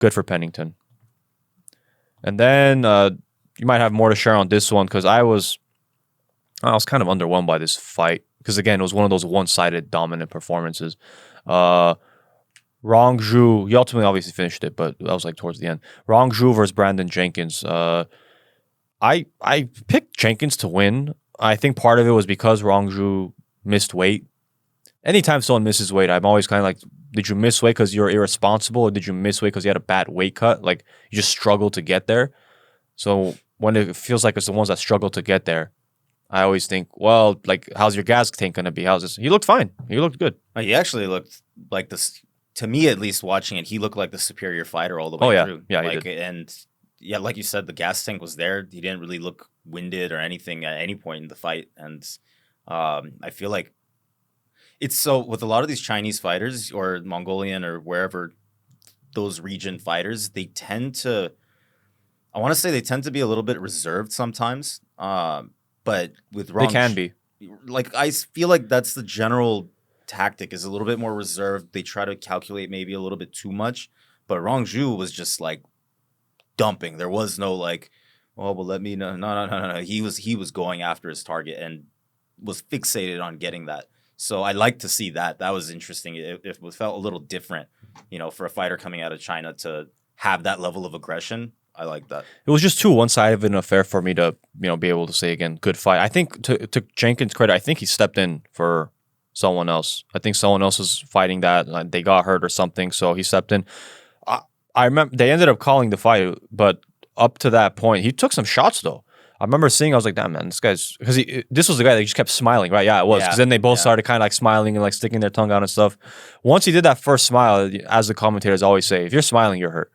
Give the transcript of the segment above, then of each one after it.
good for Pennington. And then you might have more to share on this one because I was kind of underwhelmed by this fight because again it was one of those one-sided dominant performances. Rong Zhu, he ultimately obviously finished it, but that was like towards the end. Rong Zhu versus Brandon Jenkins. I picked Jenkins to win. I think part of it was because Rong Zhu missed weight. Anytime someone misses weight, I'm always kind of like, did you miss weight because you're irresponsible, or did you miss weight because you had a bad weight cut? Like you just struggled to get there. So when it feels like it's the ones that struggle to get there, I always think, well, like how's your gas tank gonna be? How's this? He looked fine. He looked good. He actually looked like this. To me, at least, watching it, he looked like the superior fighter all the way through. Yeah, like, he did. And yeah, like you said, the gas tank was there. He didn't really look winded or anything at any point in the fight. And I feel like it's so with a lot of these Chinese fighters or Mongolian or wherever those region fighters, they tend to, I want to say they tend to be a little bit reserved sometimes. But with Rong, they can be. Like I feel like that's the general tactic, is a little bit more reserved. They try to calculate maybe a little bit too much. But Rong Zhu was just like dumping. There was no like, oh, well, let me know. No. He was going after his target and was fixated on getting that. So I like to see that. That was interesting. It felt a little different, for a fighter coming out of China to have that level of aggression. I like that. It was just too one-sided an affair for me to, be able to say again, good fight. I think to Jenkins' credit, I think he stepped in for someone else. I think someone else was fighting that. Like, they got hurt or something, so he stepped in. I remember they ended up calling the fight, but up to that point, he took some shots though. I remember seeing, I was like, damn, man, this guy's, because this was the guy that just kept smiling, right? Yeah, it was. Because then they both started kind of like smiling and like sticking their tongue out and stuff. Once he did that first smile, as the commentators always say, if you're smiling, you're hurt.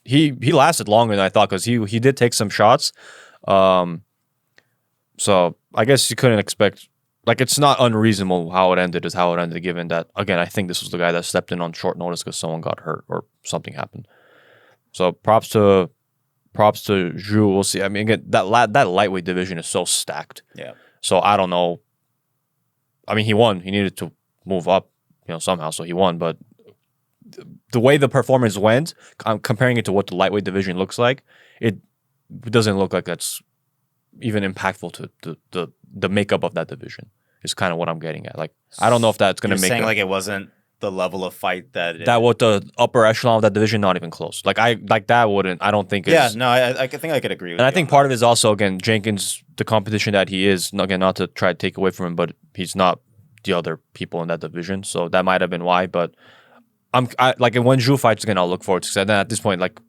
He lasted longer than I thought because he did take some shots. So I guess you couldn't expect, like, it's not unreasonable how it ended is how it ended, given that, again, I think this was the guy that stepped in on short notice because someone got hurt or something happened. So props to Zhu. We'll see. I mean, again, that lightweight division is so stacked. Yeah. So I don't know. I mean, he won. He needed to move up, somehow. So he won. But the way the performance went, I'm comparing it to what the lightweight division looks like. It doesn't look like that's even impactful to the makeup of that division. Is kind of what I'm getting at. Like, I don't know if that's going to make. Saying like it wasn't the level of fight that what the upper echelon of that division, not even close. Like that wouldn't. I don't think. Yeah, no, I think I could agree with and you. I think part of it is also, again, Jenkins, the competition that he is. Again, not to try to take away from him, but he's not the other people in that division, so that might have been why. But I like when Zhu fights again, I'll look forward to. Because then at this point, like,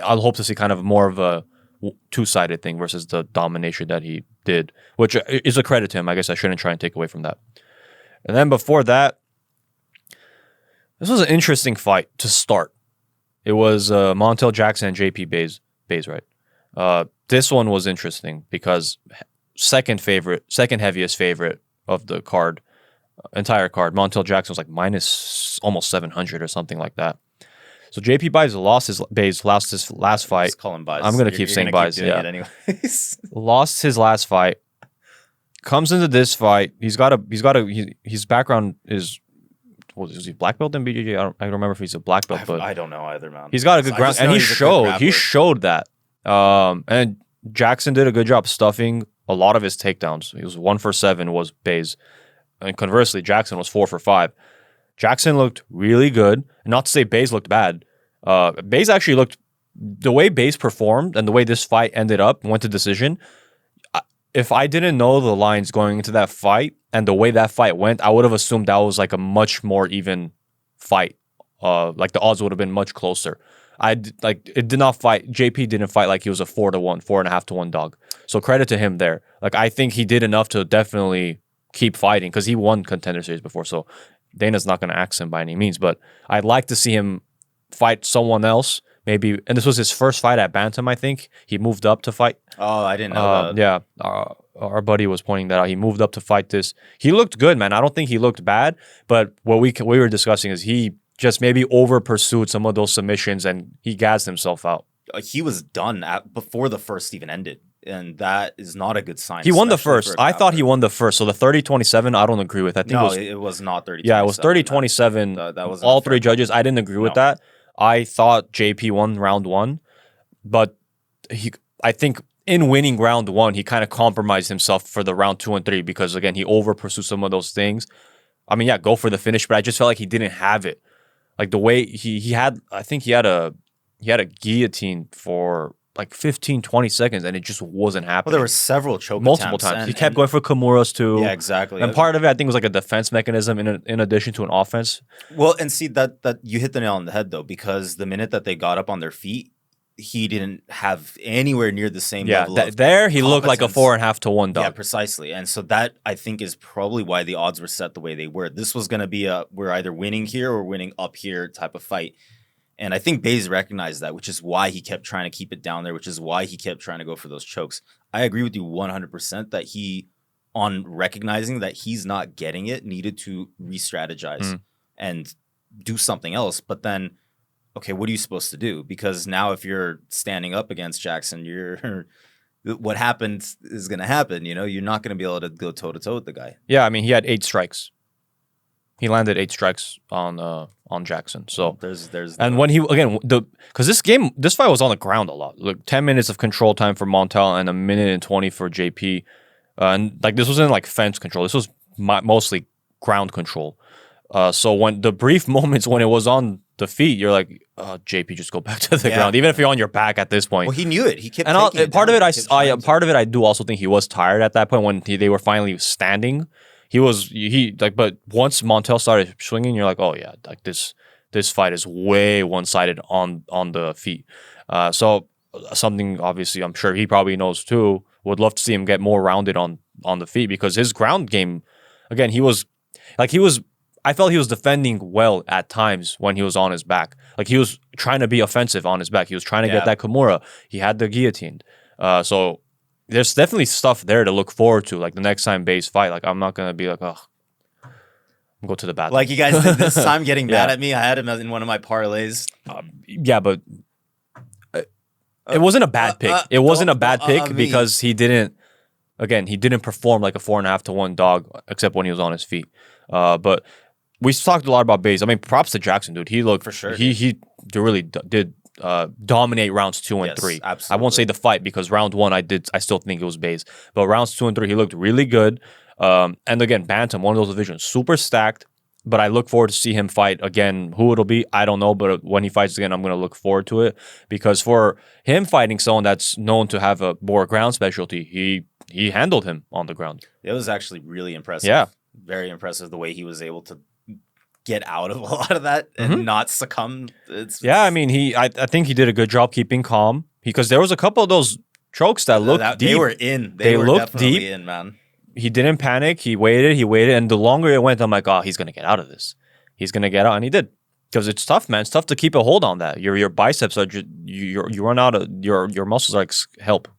I'll hope to see kind of more of a two-sided thing versus the domination that he did, which is a credit to him. I guess I shouldn't try and take away from that. And then before that, this was an interesting fight to start. It was Montel Jackson and JP Bays, right? This one was interesting because second heaviest favorite of the card, entire card. Montel Jackson was like minus almost 700 or something like that. So JP Bays lost his last fight. Just call him Bays. I'm gonna keep saying Bays. Yeah. Anyways. Lost his last fight. Comes into this fight. His background is. Was he black belt in BJJ? I don't remember if he's a black belt, but I don't know either, man. He's got a good ground, and he showed that. And Jackson did a good job stuffing a lot of his takedowns. He was 1 for 7 was Bays, and conversely, Jackson was 4 for 5. Jackson looked really good. Not to say Bays looked bad. Bays actually looked, the way Bays performed and the way this fight ended up, went to decision. If I didn't know the lines going into that fight and the way that fight went, I would have assumed that was like a much more even fight. Like the odds would have been much closer. It did not fight. JP didn't fight like he was a 4-1, 4.5 to 1 dog. So credit to him there. Like, I think he did enough to definitely keep fighting because he won Contender Series before. So Dana's not going to axe him by any means, but I'd like to see him fight someone else. Maybe, and this was his first fight at Bantam, I think. He moved up to fight. Oh, I didn't know that. Yeah, our buddy was pointing that out. He moved up to fight this. He looked good, man. I don't think he looked bad, but what we were discussing is he just maybe over-pursued some of those submissions and he gassed himself out. He was done before the first even ended, and that is not a good sign. He won the first. I thought he won the first, so the 30-27, I don't agree with. I think it was not 30-27. Yeah, it was 30-27. That was all three judges. I didn't agree with that. I thought JP won round 1, but I think in winning round 1, he kind of compromised himself for the round 2 and 3 because again he over pursued some of those things. I mean, yeah, go for the finish, but I just felt like he didn't have it. Like the way he had, I think he had a guillotine for like 15, 20 seconds, and it just wasn't happening. Well, there were several choke multiple attempts, times. He kept going for Kimuras too. Yeah, exactly. And part of it, I think, was like a defense mechanism in addition to an offense. Well, and see that you hit the nail on the head though, because the minute that they got up on their feet, he didn't have anywhere near the same level of there he looked like a competence. 4.5 to 1 dog. Yeah, precisely. And so that I think is probably why the odds were set the way they were. This was going to be we're either winning here or winning up here type of fight. And I think Baze recognized that, which is why he kept trying to keep it down there, which is why he kept trying to go for those chokes. I agree with you 100% that he, on recognizing that he's not getting it, needed to re-strategize and do something else. But then, okay, what are you supposed to do? Because now if you're standing up against Jackson, what happened is going to happen. You know, you're not going to be able to go toe-to-toe with the guy. Yeah, I mean, he had 8 strikes. He landed 8 strikes on Jackson. So and when he again because this fight was on the ground a lot. Like 10 minutes of control time for Montel and 1:20 for JP, and like this wasn't like fence control. This was mostly ground control. So when the brief moments when it was on the feet, you're like, JP, just go back to the ground, even if you're on your back at this point. Well, he knew it. He kept. And part of it, I do also think he was tired at that point when they were finally standing. But once Montel started swinging, you're like, oh yeah, like this fight is way one-sided on the feet. So something obviously I'm sure he probably knows too. Would love to see him get more rounded on the feet because his ground game, again, I felt he was defending well at times when he was on his back. Like he was trying to be offensive on his back. He was trying to get that Kimura. He had the guillotine. So there's definitely stuff there to look forward to. Like the next time Baze fight, like I'm not gonna be like, oh, go to the bathroom. Like you guys did this time getting mad at me. I had him in one of my parlays. Yeah, but it wasn't a bad pick. It wasn't a bad pick because he didn't perform like a 4.5 to 1 dog except when he was on his feet. But we talked a lot about Baze. I mean, props to Jackson, dude. He looked for sure. He really did dominate rounds 2 and 3. Absolutely. I won't say the fight because round 1 I still think it was Baze. But rounds 2 and 3 he looked really good. And again, Bantam, one of those divisions, super stacked. But I look forward to see him fight again. Who it'll be, I don't know. But when he fights again, I'm going to look forward to it because for him fighting someone that's known to have a more ground specialty, he handled him on the ground. It was actually really impressive. Yeah, very impressive the way he was able to get out of a lot of that and not succumb. I mean, I think he did a good job keeping calm because there was a couple of those chokes that looked deep. They were in. They were looked definitely deep. In, man. He didn't panic. He waited, and the longer it went, I'm like, oh, he's gonna get out of this. He's gonna get out, and he did. Because it's tough, man. It's tough to keep a hold on that. Your biceps are you run out of your muscles are like help.